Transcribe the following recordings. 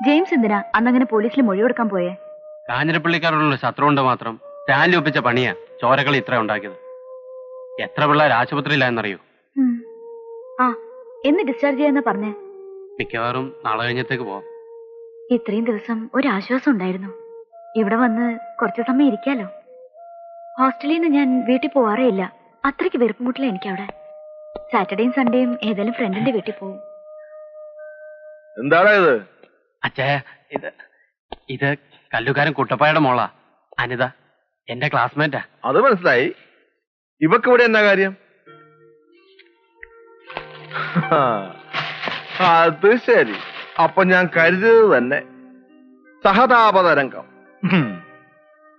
James എന്തിനാ അന്നങ്ങനെ പോലീസിൽ മൊഴി കൊടുക്കാൻ പോയേ? കാഞ്ഞിരപ്പള്ളിക്കാരുള്ള ശത്രു കൊണ്ട് മാത്രം സ്റ്റാൻഡിൽ ഒപ്പിച്ച പണിയാ ചോരകളി ഇത്ര ഉണ്ടാക്കിയത്. എത്ര പിള്ളേർ ആശുപത്രിയിലായെന്നറിയോ? ആ, എന്ന് ഡിസ്ചാർജ് ചെയ്യാന്നാ പറഞ്ഞേ? മിക്കവാറും നാളെ കഴിഞ്ഞത്തേക്ക് പോവാം. ഇത്രയും ദിവസം ഒരാശ്വാസം ഉണ്ടായിരുന്നു. ഇവിടെ വന്ന് കുറച്ചു സമയം ഇരിക്കാലോ. ഹോസ്റ്റലിൽ നിന്ന് ഞാൻ വീട്ടിൽ പോവാറേ ഇല്ല. അത്രയ്ക്ക് വെറുപ്പുമുട്ടില്ല എനിക്കവിടെ. സാറ്റർഡേയും സൺഡേയും ഏതായാലും ഫ്രണ്ടിന്റെ വീട്ടിൽ പോകും. എന്താടാ ഇത്? അച്ഛേ, ഇത് കല്ലുകാരൻ കുട്ടപ്പായുടെ മോളാ അനിത, എന്റെ ക്ലാസ്മേറ്റാ. അത് മനസ്സിലായി. ഇവക്ക് ഇവിടെ എന്നാ കാര്യം? അത് ശരി. അപ്പൊ ഞാൻ കരുതിയത് തന്നെ സഹതാപതരംഗം.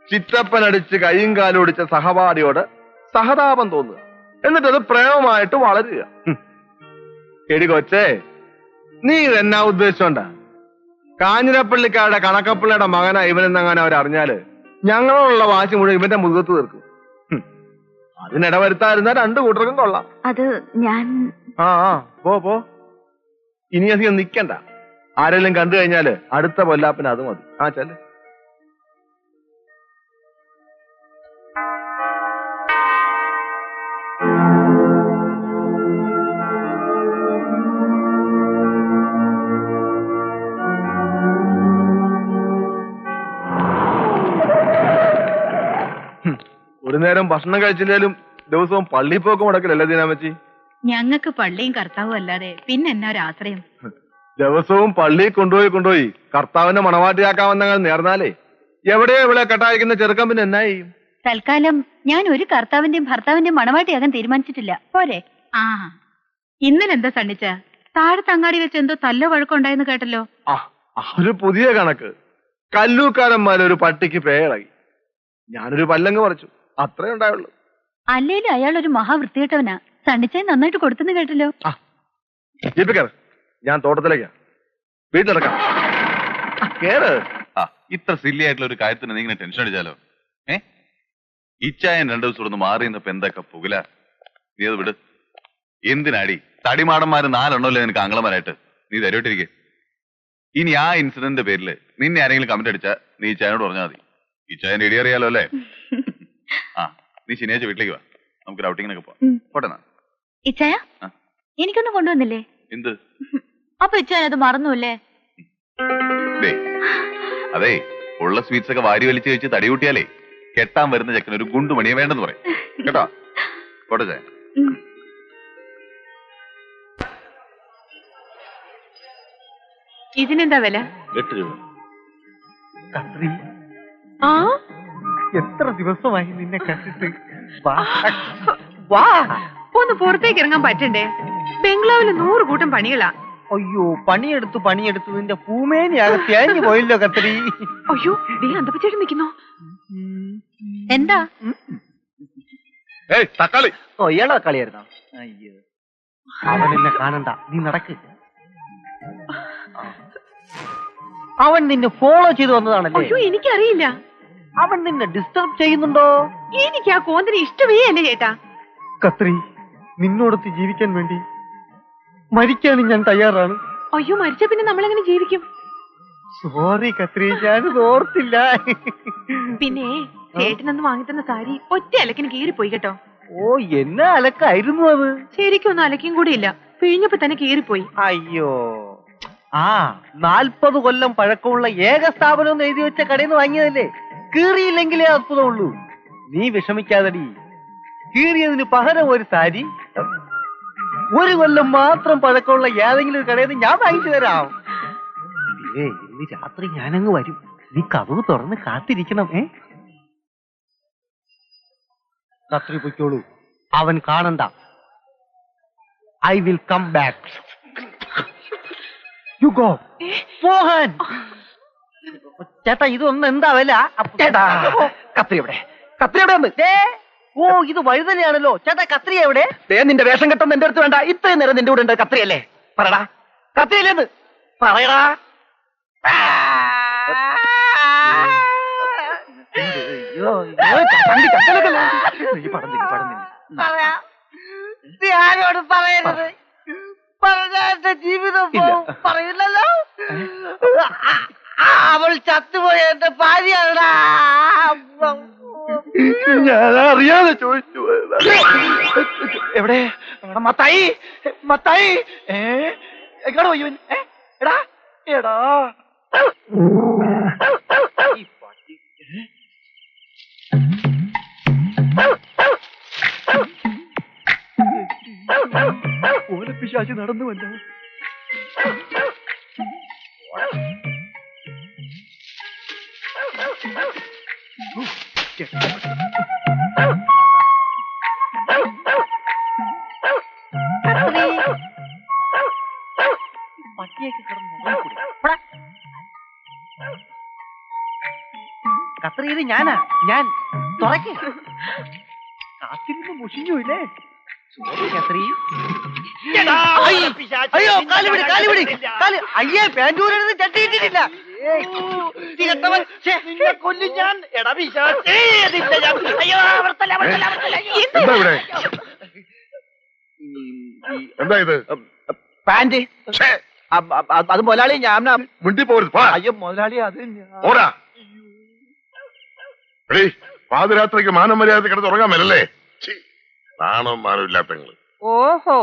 ചിറ്റപ്പനടിച്ച് കൈയും കാലും ഒടിച്ച സഹപാഠിയോട് സഹതാപം തോന്നുക, എന്നിട്ടത് പ്രേമമായിട്ട് വളരുക. എടി കൊച്ചേ, നീ ഇതെന്നാ ഉദ്ദേശിച്ചോണ്ടാ? കാഞ്ഞിരപ്പള്ളിക്കാരുടെ കണക്കപ്പിള്ളയുടെ മകനാ ഇവനെന്നങ്ങനെ അവരറിഞ്ഞാല് ഞങ്ങളോടുള്ള വാശി മുഴുവൻ ഇവന്റെ മുഖത്ത് തീർക്കും. അതിനിടവരുത്തായിരുന്ന രണ്ടു കൂട്ടർക്കും കൊള്ളാം. അത് ഞാൻ പോ. ഇനി അധികം നിക്കണ്ട. ആരെങ്കിലും കണ്ടു കഴിഞ്ഞാല് അടുത്ത പൊല്ലാപ്പിന് അത് മതി. ചെല്ല്. ഒരു നേരം ഭക്ഷണം കഴിച്ചില്ലേലും ദിവസവും പള്ളി പോക്ക് മുടക്കില്ലല്ലേ ദീനാമച്ചി? ഞങ്ങൾക്ക് പള്ളിയും കർത്താവും അല്ലാതെ പിന്നെ എന്നാ ഒരാശ്രയം? ദിവസവും പള്ളിയിൽ കൊണ്ടുപോയി കർത്താവിനെ മണവാട്ടിയാക്കാമെന്നങ്ങൾ നേർന്നാലേ എവിടെയോ ഇവിടെ കെട്ടായിരിക്കുന്ന ചെറുക്കം പിന്നെ എന്നാ ചെയ്യും? തൽക്കാലം ഞാൻ ഒരു കർത്താവിന്റെയും ഭർത്താവിന്റെയും മണവാട്ടിയാകാൻ തീരുമാനിച്ചിട്ടില്ല. പോരെ? ഇന്നലെ എന്താ സണ്ണിച്ച താഴത്തെ അങ്ങാടി വെച്ച് എന്തോ തല്ലോ വഴക്കുണ്ടായെന്ന് കേട്ടല്ലോ. ഒരു പുതിയ കണക്ക്. കല്ലൂക്കാരന്മാരൊരു പട്ടിക്ക് പേയിളകി. ഞാനൊരു പല്ലങ്ങ് പറിച്ചു, അത്രേ ഉണ്ടായുള്ളൂ. അല്ലേലും അയാൾ ഒരു മഹാവൃത്തികെട്ടവനാ. സണ്ണിച്ചായി നന്നായിട്ട് കൊടുത്തെന്ന് കേട്ടല്ലോ. ജീപ്പിക്കർ, ഞാൻ തോട്ടത്തിലേക്കാ. വീട്ടിലിറക്കാം. കേറ്. ഇത്ര സില്ലി ആയിട്ടുള്ള ഒരു കാര്യത്തിന് നീ ഇങ്ങനെ ടെൻഷൻ അടിച്ചാലോ? ഇച്ചായൻ 2 ദിവസം ഒന്ന് മാറി നിന്നപ്പോ എന്തൊക്കെ പുകല. നീ അത് വിട്. എന്തിനാടി? തടിമാടന്മാര് 4 എണ്ണമല്ലേ നിനക്ക് ആംഗ്ലമാരായിട്ട്? നീ തരോട്ടിരിക്കെ. ഇനി ആ ഇൻസിഡന്റിന്റെ പേരില് നിന്നെ ആരെങ്കിലും കമന്റ് അടിച്ചാ നീ ഇച്ചായനോട് പറഞ്ഞാൽ മതി. ഇച്ചായൻ റെഡി അറിയാലോ അല്ലേ? നീ ശനിയാഴ്ച വീട്ടിലേക്ക് വാ, നമുക്ക് ഔട്ടിങ്ങിനൊക്കെ പോവാം. പോട്ടെ. ഇച്ചായ, എനിക്കൊന്നും കൊണ്ടുവന്നില്ലേ? എന്ത്? അപ്പൊ ഇച്ചായൻ അത് മറന്നുല്ലേ? അതെ, ഉള്ള സ്വീറ്റ്സ് ഒക്കെ വാരി വലിച്ചു കഴിച്ച് തടി കൂട്ടിയാലേ കെട്ടാൻ വരുന്ന ചെക്കന് ഒരു ഗുണ്ടുമണിയെ വേണ്ടെന്ന് പറയും കേട്ടോ. പോട്ടെ ചായ. ഇതിനെന്താ വില? 8 രൂപ. എത്ര ദിവസമായി നിന്നെ കണ്ടിട്ട്? ഒന്ന് പുറത്തേക്ക് ഇറങ്ങാൻ പറ്റണ്ടേ? ബംഗ്ലാവില് 100 കൂട്ടം പണികളാ. അയ്യോ, പണിയെടുത്ത് നിന്റെ പൂമേനിയാകെ തേഞ്ഞു പോയില്ലോ കത്രി. അയ്യോ, അന്തപ്പച്ചേട്ടൻ നിൽക്കുന്നോ? എന്താ? തക്കാളി. ഇയാളെ കളിയായിരുന്നോ? അയ്യോ, അവൻ എന്നെ കാണണ്ട, നീ നടക്ക്. അവൻ നിന്നെ ഫോളോ ചെയ്തു വന്നതാണല്ലേ? അയ്യോ, എനിക്കറിയില്ല. അവൻ നിന്നെ ഡിസ്റ്റർബ് ചെയ്യുന്നുണ്ടോ? എനിക്ക് ആ കോന്തിന് ഇഷ്ടമേ അല്ലേ ചേട്ടാ. കത്രി, നിന്നോടൊത്ത് ജീവിക്കാൻ വേണ്ടി മരിക്കാനും ഞാൻ തയ്യാറാണ്. അയ്യോ, മരിച്ച പിന്നെ നമ്മളെങ്ങനെ ജീവിക്കും? സോറി കത്രി, ഞാനിത് ഓർത്തില്ല. പിന്നെ ചേട്ടനൊന്ന് വാങ്ങിത്തന്ന സാരി ഒറ്റ അലക്കിന് കീറിപ്പോയി കേട്ടോ. ഓ, എന്നാ അലക്കായിരുന്നു അത്? ശരിക്കും ഒന്നും അലക്കും കൂടി ഇല്ല, പിഴിഞ്ഞപ്പോ തന്നെ കീറിപ്പോയി. അയ്യോ, 40 കൊല്ലം പഴക്കമുള്ള ഏക സ്ഥാപനം എന്ന് എഴുതി വെച്ച കടയിൽ നിന്ന് വാങ്ങിയതല്ലേ? കീറിയില്ലെങ്കിലേ അത്ഭുതമുള്ളൂ. നീ വിഷമിക്കാതടി. കീറിയതിന് പകരം ഒരു സാരി 1 കൊല്ലം മാത്രം പഴക്കമുള്ള ഏതെങ്കിലും ഒരു കടയിൽ നിന്ന് ഞാൻ വാങ്ങിച്ചു തരാം. ഇന്ന് രാത്രി ഞാനങ്ങ് വരും. നീ കതവ് തുറന്ന് കാത്തിരിക്കണം. രാത്രി പൊയ്ക്കോളൂ, അവൻ കാണണ്ട. I will come back. You go. Mohan ചേട്ടാ, ഇതൊന്നും എന്താ വില? ചേട്ടാ, കത്രി എവിടെ? കത്രി എവിടെ ഉണ്ട്? ഓ, ഇത് വഴുതനെയാണല്ലോ. ചേട്ടാ, കത്രി എവിടെ? നിന്റെ വേഷം കെട്ടൊന്നും എന്റെ അടുത്ത് വേണ്ട. ഇത്രയും നേരം നിന്റെ കൂടെ ഉണ്ട്. കത്രിയല്ലേ? പറടാ, കത്രിയല്ലേന്ന് പറയടാ. ആരോട് പറയരുത്. പറഞ്ഞ ജീവിതം പറയില്ലല്ലോ. അവൾ ചത്തുപോയ എന്റെ ഭാര്യയാണടാ. ഞാൻ അറിയാതെ ചോദിച്ചു പോയതാ. എവിടെ എവിടെ മത്തായി മത്തായി എങ്ങോട്ട് പോയി ഇവൻ? എടാ എടാ ഈ പട്ടി. ഓലപ്പിശാചി നടന്നുവല്ല. പട്ടിയൊക്കെ കത്രി, ഇത് ഞാനാ. ഞാൻ തുറക്കെ കാത്തിരുന്ന് മുഷിഞ്ഞൂല്ലേ? കത്രി. അയ്യോ കാലുപിടി കാലുപിടി കാല്. അയ്യേ പാൻറ്റൂരെടുത്ത് ചട്ടിയിട്ടിട്ടില്ല. കൊല്ലും ഞാൻ. എടാ പിശാചേ, അയ്യോ എന്താ ഇവിടെ? എന്താ ഇത്? പാന്റ്. അത് മുതലാളി ഞാൻ. മുണ്ടി പോരുത്. അയ്യോ മുതലാളി അത് ഓടാ. പാതിരാത്രിക്ക് മാനം മര്യാദ കിടന്ന് ഉറങ്ങാൻ വരല്ലേ? നാണോ മാനം ഇല്ലാത്തങ്ങള്. ഓഹോ,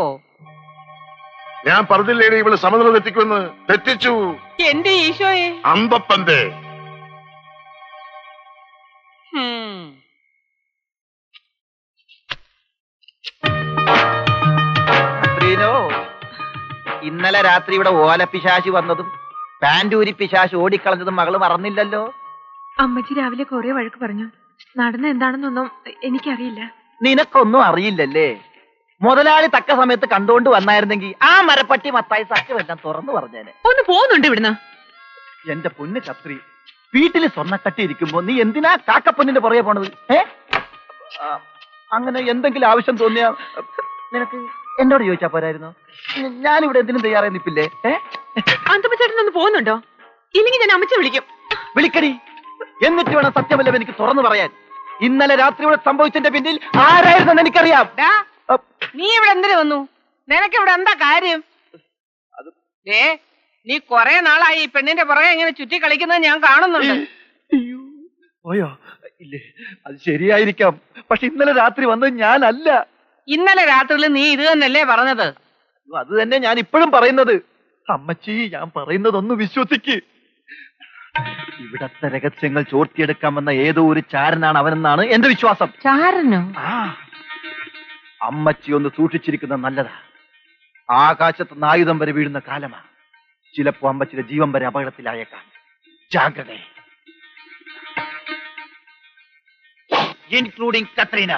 ഞാൻ പറഞ്ഞില്ലേടി ഇവള് സമനില തെറ്റിക്കുമെന്ന്. തെറ്റിച്ചു. എന്റെ ഈശോയെ. അമ്പപ്പന്റെ ഇന്നലെ രാത്രി ഇവിടെ ഓലപ്പിശാശി വന്നതും പാൻറ്റൂരി പിശാശ് ഓടിക്കളഞ്ഞതും മകള് മറന്നില്ലല്ലോ. അമ്മച്ചി രാവിലെ കുറെ വഴക്ക് പറഞ്ഞു. നടന്ന എന്താണെന്നൊന്നും എനിക്കറിയില്ല. നിനക്കൊന്നും അറിയില്ലല്ലേ? മുതലാളി തക്ക സമയത്ത് കണ്ടുകൊണ്ട് വന്നായിരുന്നെങ്കിൽ ആ മരപ്പട്ടി മത്തായി സത്യമെല്ലാം തുറന്നു പറഞ്ഞേനെ. ഒന്ന് പോകുന്നുണ്ട് ഇവിടുന്ന്. എന്റെ പൊന്ന് കത്രി, വീട്ടില് സ്വർണ്ണക്കട്ടി ഇരിക്കുമ്പോ നീ എന്തിനാ കാക്കപ്പൊന്നിന്റെ പുറകെ പോണത്? അങ്ങനെ എന്തെങ്കിലും ആവശ്യം തോന്നിയാ നിനക്ക് എന്നോട് ചോദിച്ചാ പോരായിരുന്നു? ഞാനിവിടെ എന്തിനും തയ്യാറായി നിപ്പില്ലേ? അന്തപ്പച്ചേട്ടൻ ഒന്ന് പോകുന്നുണ്ടോ? ഇല്ലെങ്കിൽ ഞാൻ അമ്മച്ചി വിളിക്കും. വിളിക്കടി. എന്നിട്ട് വേണം സത്യമല്ല എനിക്ക് തുറന്നു പറയാൻ. ഇന്നലെ രാത്രി ഇവിടെ സംഭവിച്ചതിന്റെ പിന്നിൽ ആരായിരുന്നെന്ന് എനിക്കറിയാം. നീ ഇവിടെ എന്തിനു വന്നു? നിനക്ക് ഇവിടെ എന്താ കാര്യം? നീ കൊറേ നാളായി ഈ പെണ്ണിന്റെ പുറകെ ഇങ്ങനെ ചുറ്റി കളിക്കുന്നത് ഞാൻ കാണുന്നുണ്ട്. ഓയോ ഇല്ലേ, അത് ശരിയായിരിക്കാം. പക്ഷെ ഇന്നലെ രാത്രി വന്നത് ഞാനല്ല. ഇന്നലെ രാത്രിയിൽ നീ ഇത് തന്നെയല്ലേ പറഞ്ഞത്? അത് തന്നെ ഞാൻ ഇപ്പോഴും പറയുന്നത്. അമ്മച്ചി, ഞാൻ പറയുന്നതൊന്ന് വിശ്വസിക്ക്. ഇവിടത്തെ രഹസ്യങ്ങൾ ചോർത്തിയെടുക്കാമെന്ന ഏതോ ഒരു ചാരനാണ് അവനെന്നാണ് എന്റെ വിശ്വാസം. ചാരനോ? അമ്മച്ചി ഒന്ന് സൂക്ഷിച്ചിരിക്കുന്നത് നല്ലതാ. ആകാശത്ത് ആയുധം വരെ വീഴുന്ന കാലമാ. ചിലപ്പോ അമ്മച്ചിയുടെ ജീവൻ വരെ അപകടത്തിലായേക്കാം. ജാഗ്രത. ഇൻക്ലൂഡിംഗ് കത്രീന.